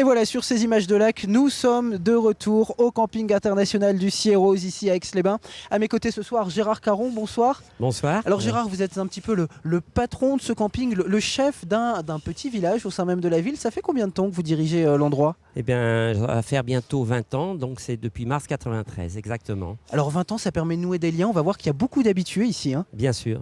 Et voilà, sur ces images de lac, nous sommes de retour au camping international du Sierrose, ici à Aix-les-Bains. À mes côtés ce soir, Gérard Caron, bonsoir. Bonsoir. Alors Gérard, vous êtes un petit peu le patron de ce camping, le chef d'un petit village au sein même de la ville. Ça fait combien de temps que vous dirigez l'endroit ? Eh bien, ça va faire bientôt 20 ans, donc c'est depuis mars 93, exactement. Alors 20 ans, ça permet de nouer des liens. On va voir qu'il y a beaucoup d'habitués ici. Bien sûr,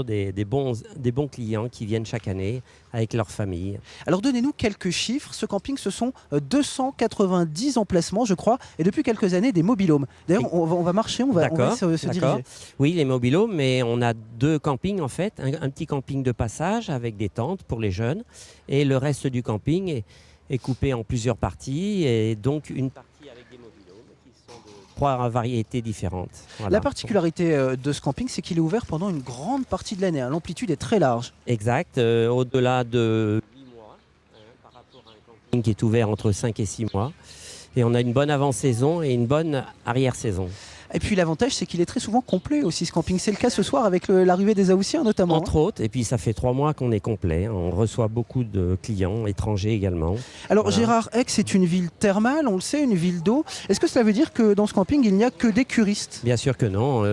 des bons clients qui viennent chaque année avec leur famille. Alors donnez-nous quelques chiffres. Ce camping, ce sont 290 emplacements, je crois, et depuis quelques années, des mobil-homes. D'ailleurs, on va marcher, on va se diriger. Oui, les mobil-homes, mais on a deux campings en fait. Un petit camping de passage avec des tentes pour les jeunes, et le reste du camping est coupé en plusieurs parties, et donc une partie avec des mobil-homes qui sont de 3 variétés différentes. Voilà. La particularité de ce camping, c'est qu'il est ouvert pendant une grande partie de l'année. L'amplitude est très large. Exact, au-delà de 8 mois, par rapport à un camping qui est ouvert entre 5 et 6 mois. Et on a une bonne avant-saison et une bonne arrière-saison. Et puis l'avantage, c'est qu'il est très souvent complet aussi, ce camping. C'est le cas ce soir avec l'arrivée des Haussiens notamment. Entre autres, et puis ça fait 3 mois qu'on est complet. On reçoit beaucoup de clients étrangers également. Alors voilà. Gérard, Aix est une ville thermale, on le sait, une ville d'eau. Est-ce que cela veut dire que dans ce camping, il n'y a que des curistes ? Bien sûr que non.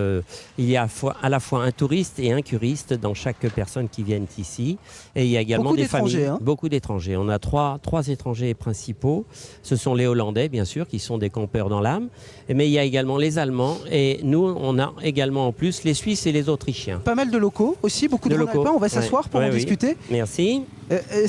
Il y a à la fois un touriste et un curiste dans chaque personne qui vient ici. Et il y a également beaucoup des familles. Beaucoup d'étrangers. On a trois étrangers principaux. Ce sont les Hollandais, bien sûr, qui sont des campeurs dans l'âme. Mais il y a également les Allemands. Et nous, on a également en plus les Suisses et les Autrichiens. Pas mal de locaux aussi, beaucoup de locaux. On va s'asseoir pour en discuter. Merci.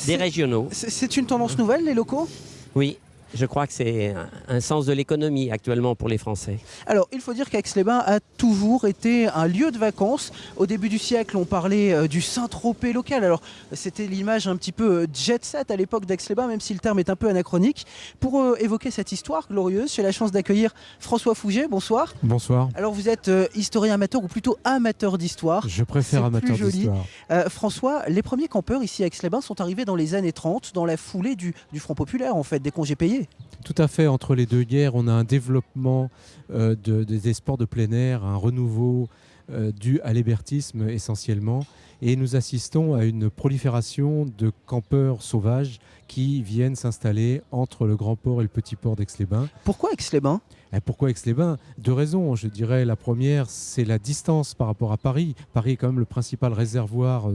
Des régionaux. C'est une tendance nouvelle, les locaux ? Oui. Je crois que c'est un sens de l'économie actuellement pour les Français. Alors, il faut dire qu'Aix-les-Bains a toujours été un lieu de vacances. Au début du siècle, on parlait du Saint-Tropez local. Alors, c'était l'image un petit peu jet-set à l'époque d'Aix-les-Bains, même si le terme est un peu anachronique. Pour évoquer cette histoire glorieuse, j'ai la chance d'accueillir François Fouget. Bonsoir. Bonsoir. Alors, vous êtes historien amateur ou plutôt amateur d'histoire. Je préfère amateur d'histoire. François, les premiers campeurs ici à Aix-les-Bains sont arrivés dans les années 30, dans la foulée du Front populaire, en fait, des congés payés. Tout à fait, entre les deux guerres, on a un développement des sports de plein air, un renouveau dû à l'hébertisme essentiellement. Et nous assistons à une prolifération de campeurs sauvages qui viennent s'installer entre le grand port et le petit port d'Aix-les-Bains. Pourquoi Aix-les-Bains ? Pourquoi Aix-les-Bains ? 2 raisons, je dirais. La première, c'est la distance par rapport à Paris. Paris est quand même le principal réservoir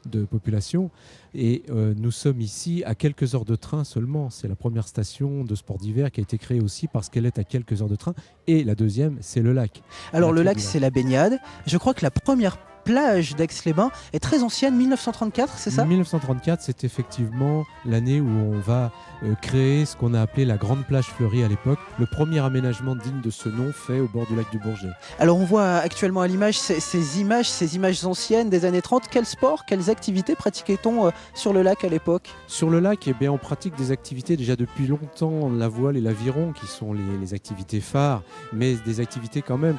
de population. Et nous sommes ici à quelques heures de train seulement. C'est la première station de sport d'hiver qui a été créée aussi parce qu'elle est à quelques heures de train. Et la deuxième, c'est le lac. Alors le lac, c'est la baignade. Je crois que la première plage d'Aix-les-Bains est très ancienne, 1934, c'est ça ? 1934, c'est effectivement l'année où on va créer ce qu'on a appelé la Grande Plage Fleurie à l'époque, le premier aménagement digne de ce nom fait au bord du lac du Bourget. Alors on voit actuellement à l'image ces images anciennes des années 30. Quel sport, quelles activités pratiquait-on sur le lac à l'époque ? Sur le lac, on pratique des activités déjà depuis longtemps, la voile et l'aviron qui sont les activités phares, mais des activités quand même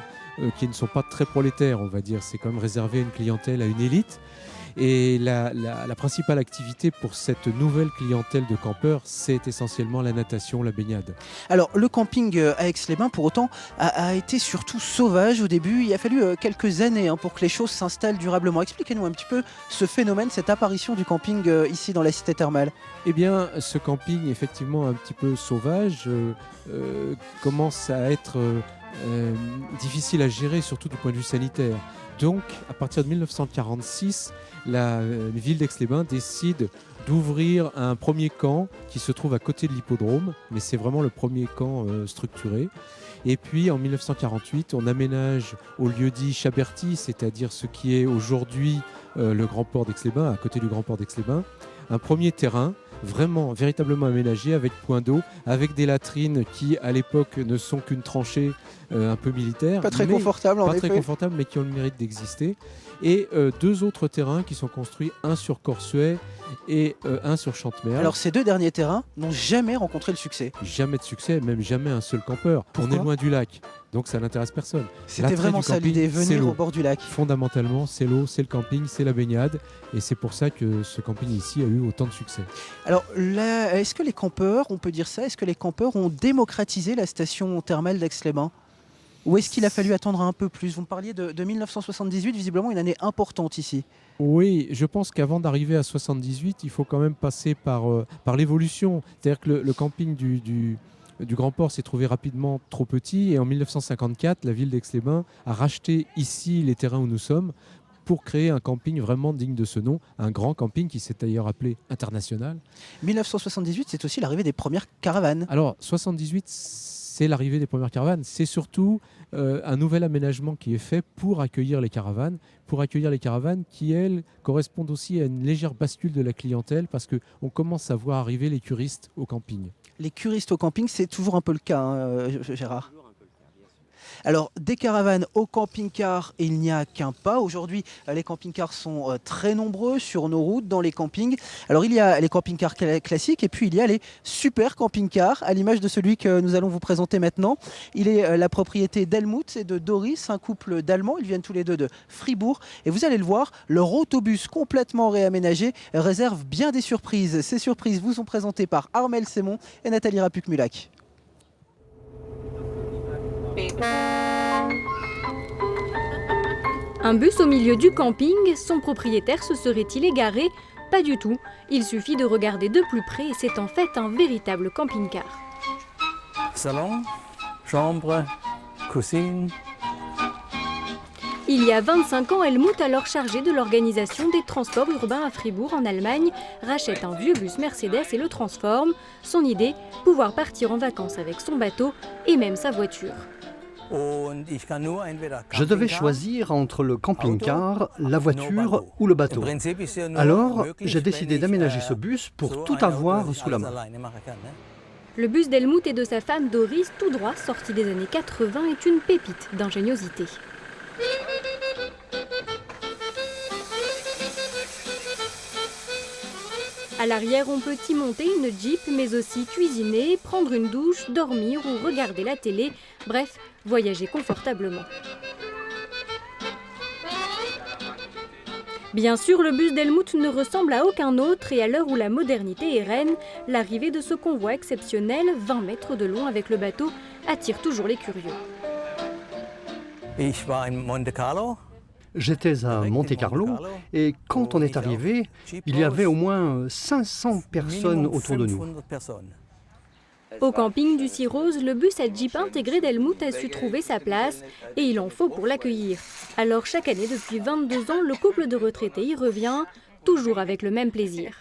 qui ne sont pas très prolétaires, on va dire. C'est quand même réservé à une clientèle, à une élite. Et la principale activité pour cette nouvelle clientèle de campeurs, c'est essentiellement la natation, la baignade. Alors le camping à Aix-les-Bains, pour autant, a été surtout sauvage au début. Il a fallu quelques années pour que les choses s'installent durablement. Expliquez-nous un petit peu ce phénomène, cette apparition du camping ici dans la cité thermale. Eh bien, ce camping, effectivement un petit peu sauvage, commence à être difficile à gérer, surtout du point de vue sanitaire. Donc, à partir de 1946, la ville d'Aix-les-Bains décide d'ouvrir un premier camp qui se trouve à côté de l'hippodrome, mais c'est vraiment le premier camp structuré. Et puis en 1948, on aménage au lieu-dit Chaberty, c'est-à-dire ce qui est aujourd'hui le grand port d'Aix-les-Bains, à côté du grand port d'Aix-les-Bains, un premier terrain véritablement aménagé avec point d'eau, avec des latrines qui à l'époque ne sont qu'une tranchée un peu militaire. Pas très confortable en effet. Pas très confortable, mais qui ont le mérite d'exister. Et 2 autres terrains qui sont construits, un sur Corsuet et un sur Chantemerle. Alors ces 2 derniers terrains n'ont jamais rencontré le succès. Jamais de succès, même jamais un seul campeur. Pourquoi ? On est loin du lac, donc ça n'intéresse personne. C'était vraiment ça l'idée, venir au bord du lac. Fondamentalement, c'est l'eau, c'est le camping, c'est la baignade. Et c'est pour ça que ce camping ici a eu autant de succès. Alors là, est-ce que les campeurs, on peut dire ça, est-ce que les campeurs ont démocratisé la station thermale d'Aix-les-Bains ? Ou est-ce qu'il a fallu attendre un peu plus? Vous me parliez de 1978, visiblement une année importante ici. Oui, je pense qu'avant d'arriver à 78, il faut quand même passer par l'évolution. C'est-à-dire que le camping du Grand Port s'est trouvé rapidement trop petit et en 1954, la ville d'Aix-les-Bains a racheté ici les terrains où nous sommes pour créer un camping vraiment digne de ce nom, un grand camping qui s'est d'ailleurs appelé International. 1978, c'est aussi l'arrivée des premières caravanes. Alors, 78, c'est l'arrivée des premières caravanes. C'est surtout un nouvel aménagement qui est fait pour accueillir les caravanes qui, elles, correspondent aussi à une légère bascule de la clientèle parce qu'on commence à voir arriver les curistes au camping. Les curistes au camping, c'est toujours un peu le cas, hein, Gérard. Alors, des caravanes au camping-car, il n'y a qu'un pas. Aujourd'hui, les camping-cars sont très nombreux sur nos routes, dans les campings. Alors, il y a les camping-cars classiques et puis il y a les super camping-cars, à l'image de celui que nous allons vous présenter maintenant. Il est la propriété d'Helmut et de Doris, un couple d'Allemands. Ils viennent tous les deux de Fribourg. Et vous allez le voir, leur autobus complètement réaménagé réserve bien des surprises. Ces surprises vous sont présentées par Armel Sémon et Nathalie Rapuc-Mulac. Un bus au milieu du camping, son propriétaire se serait-il égaré? Pas du tout. Il suffit de regarder de plus près et c'est en fait un véritable camping-car. Salon, chambre, cuisine. Il y a 25 ans, Helmut, alors chargé de l'organisation des transports urbains à Fribourg en Allemagne, rachète un vieux bus Mercedes et le transforme. Son idée, pouvoir partir en vacances avec son bateau et même sa voiture. Je devais choisir entre le camping-car, la voiture ou le bateau. Alors, j'ai décidé d'aménager ce bus pour tout avoir sous la main. Le bus d'Helmut et de sa femme Doris, tout droit sorti des années 80, est une pépite d'ingéniosité. À l'arrière, on peut y monter une Jeep, mais aussi cuisiner, prendre une douche, dormir ou regarder la télé. Bref, voyager confortablement. Bien sûr, le bus d'Helmut ne ressemble à aucun autre et à l'heure où la modernité est reine, l'arrivée de ce convoi exceptionnel, 20 mètres de long avec le bateau, attire toujours les curieux. J'étais à Monte-Carlo et quand on est arrivé, il y avait au moins 500 personnes autour de nous. Au camping du Cirrose, le bus à Jeep intégré d'Helmut a su trouver sa place et il en faut pour l'accueillir. Alors chaque année depuis 22 ans, le couple de retraités y revient, toujours avec le même plaisir.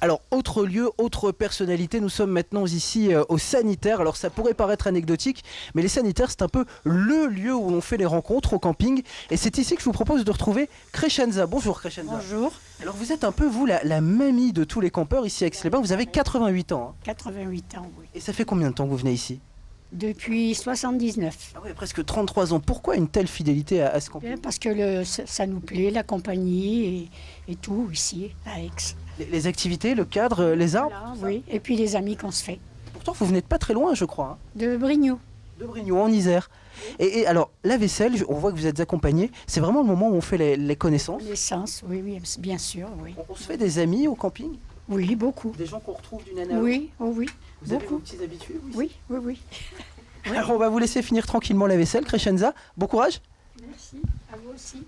Alors, autre lieu, autre personnalité, nous sommes maintenant ici au sanitaire. Alors, ça pourrait paraître anecdotique, mais les sanitaires, c'est un peu le lieu où on fait les rencontres au camping. Et c'est ici que je vous propose de retrouver Crescenza. Bonjour Crescenza. Bonjour. Alors, vous êtes un peu, vous, la mamie de tous les campeurs ici à Aix-les-Bains. Vous avez 88 ans. 88 ans, oui. Et ça fait combien de temps que vous venez ici? Depuis 79. Ah ouais, presque 33 ans. Pourquoi une telle fidélité à ce camping? Bien, parce que ça nous plaît, la compagnie et tout ici, à Aix. Les activités, le cadre, les arbres? Voilà, oui, et puis les amis qu'on se fait. Pourtant, vous venez de pas très loin, je crois. De Brignot. De Brignot, en Isère. Et alors, la vaisselle, on voit que vous êtes accompagné. C'est vraiment le moment où on fait les connaissances. Connaissances, oui, oui, bien sûr, oui. On se fait des amis au camping? Oui, beaucoup. Des gens qu'on retrouve d'une année à l'autre? Oui, oh oui, Vous avez beaucoup. vos petits habitués? Oui, oui, oui. Alors, on va vous laisser finir tranquillement la vaisselle, Crescenza. Bon courage. Merci, à vous aussi.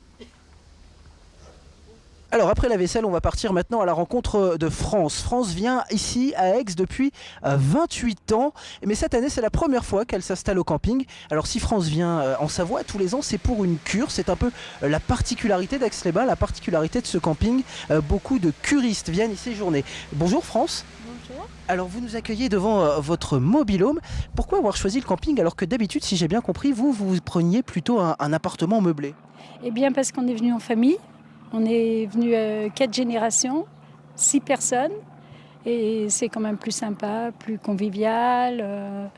Alors après la vaisselle, on va partir maintenant à la rencontre de France. France vient ici à Aix depuis 28 ans, mais cette année c'est la première fois qu'elle s'installe au camping. Alors si France vient en Savoie tous les ans, c'est pour une cure, c'est un peu la particularité d'Aix-les-Bains, la particularité de ce camping. Beaucoup de curistes viennent y séjourner. Bonjour France. Bonjour. Alors vous nous accueillez devant votre mobil-home. Pourquoi avoir choisi le camping alors que d'habitude, si j'ai bien compris, vous preniez plutôt un appartement meublé? Eh bien parce qu'on est venu en famille. On est venu 4 générations, 6 personnes, et c'est quand même plus sympa, plus convivial.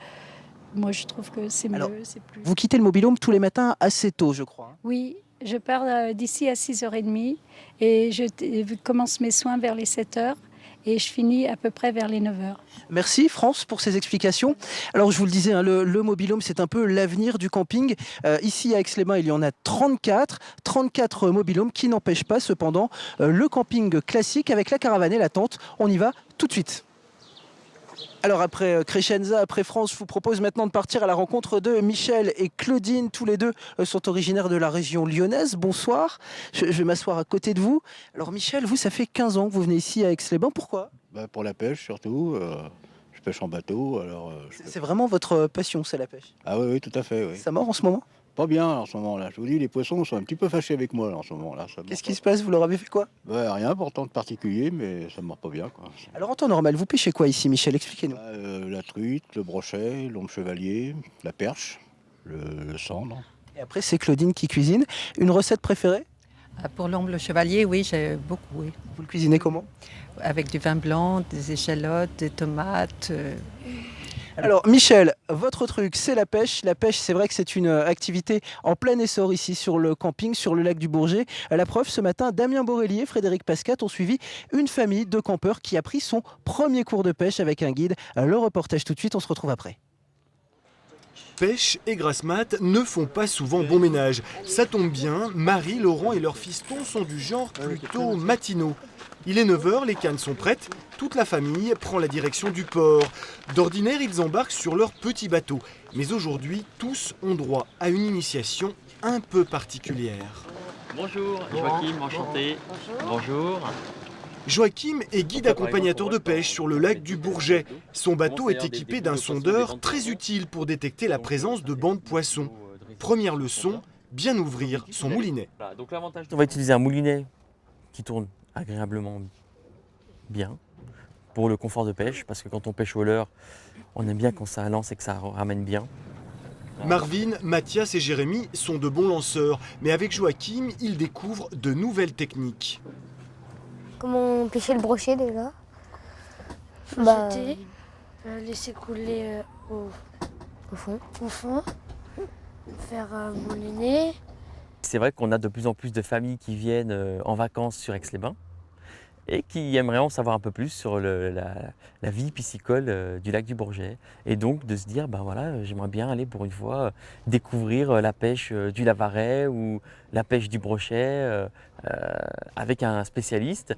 Moi, je trouve que c'est mieux. Alors, c'est plus... Vous quittez le mobil-home tous les matins assez tôt, je crois. Oui, je pars d'ici à 6h30 et je commence mes soins vers les 7h et je finis à peu près vers les 9h. Merci France pour ces explications. Alors je vous le disais, hein, le mobil-home c'est un peu l'avenir du camping. Ici à Aix-les-Bains il y en a 34 mobil-homes qui n'empêchent pas cependant le camping classique avec la caravane et la tente. On y va tout de suite. Alors après Crescenza, après France, je vous propose maintenant de partir à la rencontre de Michel et Claudine. Tous les deux sont originaires de la région lyonnaise. Bonsoir, je vais m'asseoir à côté de vous. Alors Michel, vous, ça fait 15 ans que vous venez ici à Aix-les-Bains. Pourquoi ? Pour la pêche surtout. Je pêche en bateau. C'est vraiment votre passion, c'est la pêche. Ah oui, tout à fait. Oui. Ça mord en ce moment ? Pas bien en ce moment-là. Je vous dis, les poissons sont un petit peu fâchés avec moi là, en ce moment-là. Qu'est-ce qui se passe ? Vous leur avez fait quoi ? Rien pourtant de particulier, mais ça ne mord pas bien, quoi. Alors en temps normal, vous pêchez quoi ici, Michel ? Expliquez-nous. La truite, le brochet, l'ombre chevalier, la perche, le cendre. Et après, c'est Claudine qui cuisine. Une recette préférée ? Pour l'omble chevalier, oui, j'ai beaucoup, oui. Vous le cuisinez comment ? Avec du vin blanc, des échalotes, des tomates. Alors Michel, votre truc c'est la pêche. La pêche, c'est vrai que c'est une activité en plein essor ici sur le camping, sur le lac du Bourget. La preuve, ce matin, Damien Borelli et Frédéric Pascat ont suivi une famille de campeurs qui a pris son premier cours de pêche avec un guide. Le reportage tout de suite, on se retrouve après. Pêche et grasse mat ne font pas souvent bon ménage. Ça tombe bien, Marie, Laurent et leur fiston sont du genre plutôt matinaux. Il est 9h, les cannes sont prêtes, toute la famille prend la direction du port. D'ordinaire, ils embarquent sur leur petit bateau. Mais aujourd'hui, tous ont droit à une initiation un peu particulière. Bonjour, Joachim, enchanté. Bonjour. Joachim est guide accompagnateur de pêche sur le lac du Bourget. Son bateau est équipé d'un sondeur très utile pour détecter la présence de bancs de poissons. Première leçon, bien ouvrir son moulinet. Donc l'avantage, on va utiliser un moulinet qui tourne agréablement bien pour le confort de pêche, parce que quand on pêche au leurre, on aime bien quand ça lance et que ça ramène bien. Marvin, Mathias et Jérémy sont de bons lanceurs, mais avec Joachim, ils découvrent de nouvelles techniques. Comment pêcher le brochet déjà ? Jeter, laisser couler au fond, faire mouliner. C'est vrai qu'on a de plus en plus de familles qui viennent en vacances sur Aix-les-Bains et qui aimeraient en savoir un peu plus sur la vie piscicole du lac du Bourget. Et donc de se dire, j'aimerais bien aller pour une fois découvrir la pêche du Lavaret ou la pêche du brochet avec un spécialiste.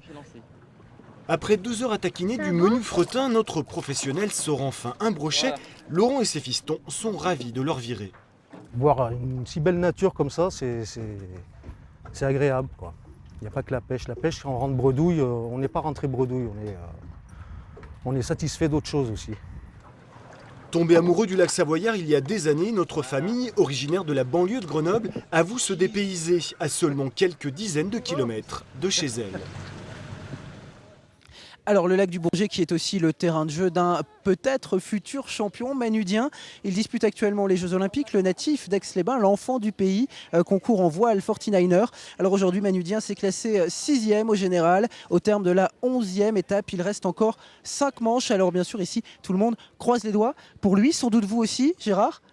Après 2 heures à taquiner du menu fretin, notre professionnel sort enfin un brochet. Laurent et ses fistons sont ravis de leur virée. Voir une si belle nature comme ça, c'est agréable, quoi. Il n'y a pas que la pêche. La pêche, quand on rentre bredouille, on n'est pas rentré bredouille, on est satisfait d'autre chose aussi. Tombé amoureux du lac Savoyard il y a des années, notre famille, originaire de la banlieue de Grenoble, avoue se dépayser à seulement quelques dizaines de kilomètres de chez elle. Alors le lac du Bourget qui est aussi le terrain de jeu d'un peut-être futur champion manudien. Il dispute actuellement les Jeux Olympiques. Le natif d'Aix-les-Bains, l'enfant du pays, concourt en voile 49er. Alors aujourd'hui, Manudien s'est classé 6e au général. Au terme de la 11e étape, il reste encore 5 manches. Alors bien sûr, ici, tout le monde croise les doigts. Pour lui, sans doute vous aussi, Gérard ?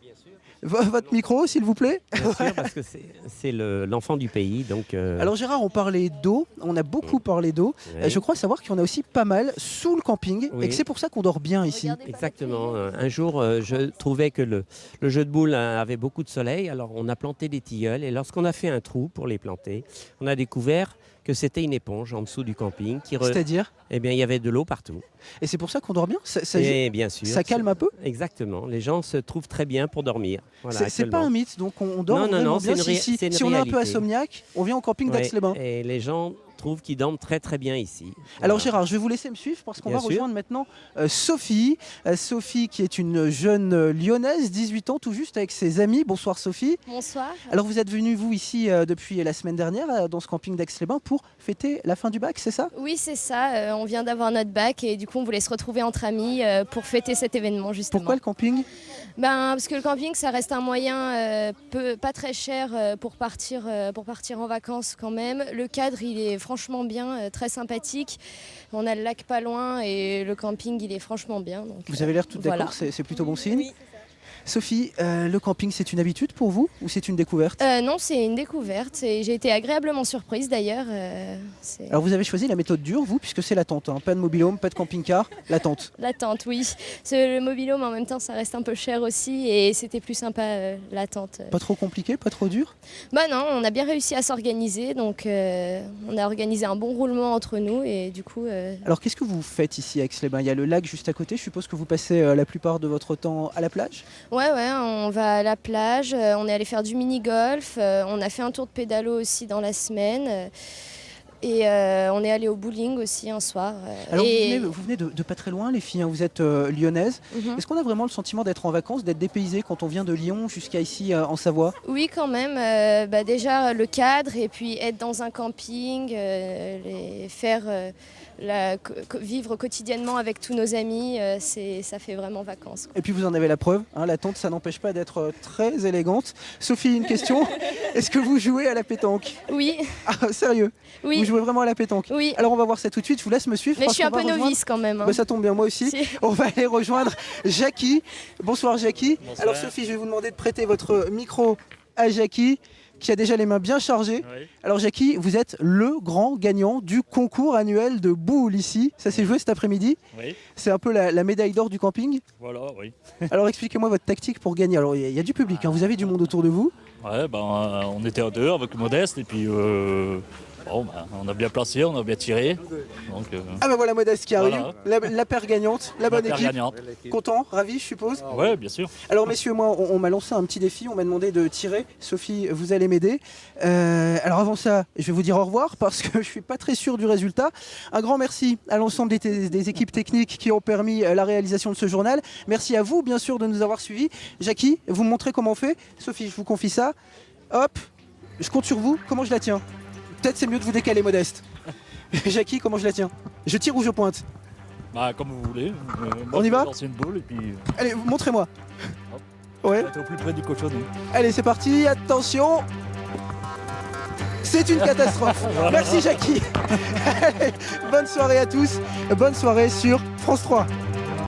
Bien sûr. Votre micro, s'il vous plaît. Bien sûr, parce que c'est l'enfant du pays. Donc, Alors Gérard, on parlait d'eau, on a beaucoup parlé d'eau. Oui. Je crois savoir qu'il y en a aussi pas mal sous le camping Oui. et que c'est pour ça qu'on dort bien ici. Exactement. Un jour, je trouvais que le jeu de boules avait beaucoup de soleil. Alors on a planté des tilleuls et lorsqu'on a fait un trou pour les planter, on a découvert que c'était une éponge en dessous du camping. C'est-à-dire ? Eh bien, il y avait de l'eau partout. Et c'est pour ça qu'on dort bien ? Et bien sûr. Ça calme un peu ? Exactement. Les gens se trouvent très bien pour dormir. Voilà, c'est pas un mythe, donc on dort vraiment bien. Si on est un peu insomniaque, on vient au camping d'Aix-les-Bains. Et les gens trouvent qu'ils dorment très très bien ici. Voilà. Alors Gérard, je vais vous laisser me suivre parce qu'on va rejoindre maintenant Sophie. Sophie qui est une jeune lyonnaise, 18 ans tout juste, avec ses amis. Bonsoir Sophie. Bonsoir. Alors vous êtes venue vous ici depuis la semaine dernière dans ce camping d'Aix-les-Bains pour fêter la fin du bac, c'est ça ? Oui, c'est ça. On vient d'avoir notre bac et du coup on voulait se retrouver entre amis pour fêter cet événement justement. Pourquoi le camping ? Parce que le camping ça reste un moyen pas très cher pour partir en vacances quand même. Le cadre il est franchement bien, très sympathique. On a le lac pas loin et le camping il est franchement bien. Donc, vous avez l'air tout d'accord, voilà. c'est plutôt bon signe. Oui. Sophie, le camping, c'est une habitude pour vous ou c'est une découverte? Non, c'est une découverte et j'ai été agréablement surprise d'ailleurs. Alors vous avez choisi la méthode dure, vous, puisque c'est la tente. Hein. Pas de mobil-home, pas de camping-car, la tente. La tente, oui. Le mobil-home, en même temps, ça reste un peu cher aussi et c'était plus sympa la tente. Pas trop compliqué, pas trop dur? Bah non, on a bien réussi à s'organiser, donc on a organisé un bon roulement entre nous et du coup... Alors qu'est-ce que vous faites ici à Aix-les-Bains? Il y a le lac juste à côté, je suppose que vous passez la plupart de votre temps à la plage? Ouais, on va à la plage, on est allé faire du mini-golf, on a fait un tour de pédalo aussi dans la semaine. Et on est allé au bowling aussi un soir. Alors vous venez de pas très loin les filles, hein, vous êtes lyonnaises. Est-ce qu'on a vraiment le sentiment d'être en vacances, d'être dépaysé quand on vient de Lyon jusqu'à ici en Savoie? Oui quand même, déjà le cadre et puis être dans un camping, vivre quotidiennement avec tous nos amis, ça fait vraiment vacances. Et puis vous en avez la preuve, hein, la tente ça n'empêche pas d'être très élégante. Sophie, une question, est-ce que vous jouez à la pétanque? Oui. Ah, sérieux? Oui. Vous jouez vraiment à la pétanque? Oui. Alors on va voir ça tout de suite, je vous laisse me suivre. Mais je suis un peu novice quand même. Hein. Bah, ça tombe bien, moi aussi. Si. On va aller rejoindre Jackie. Bonsoir Jackie. Bonsoir. Alors Sophie, je vais vous demander de prêter votre micro à Jackie, qui a déjà les mains bien chargées. Oui. Alors Jackie, vous êtes le grand gagnant du concours annuel de boule ici. Ça s'est joué cet après-midi. Oui. C'est un peu la médaille d'or du camping. Voilà, oui. Alors expliquez-moi votre tactique pour gagner. Alors il y a du public, hein. Vous avez du monde autour de vous. Ouais, on était à deux avec Modeste et puis on a bien placé, on a bien tiré. Donc, Ah ben voilà Modeste qui arrive, voilà. la paire gagnante, la bonne équipe. Gagnante. Content, ravi je suppose? Ouais, bien sûr. Alors messieurs, moi on m'a lancé un petit défi, on m'a demandé de tirer. Sophie, vous allez m'aider. Alors avant ça, je vais vous dire au revoir parce que je suis pas très sûr du résultat. Un grand merci à l'ensemble des équipes techniques qui ont permis la réalisation de ce journal. Merci à vous bien sûr de nous avoir suivis. Jackie, vous me montrez comment on fait? Sophie, je vous confie ça. Hop, je compte sur vous, comment je la tiens? Peut-être c'est mieux de vous décaler Modeste. Jackie, comment je la tiens? Je tire ou je pointe? Bah comme vous voulez. On y va? Lancer une boule et puis... Allez, montrez-moi. Ouais. Au plus près du cochonnet. Allez, c'est parti, attention. C'est une catastrophe. Merci Jackie. Allez, bonne soirée à tous. Bonne soirée sur France 3.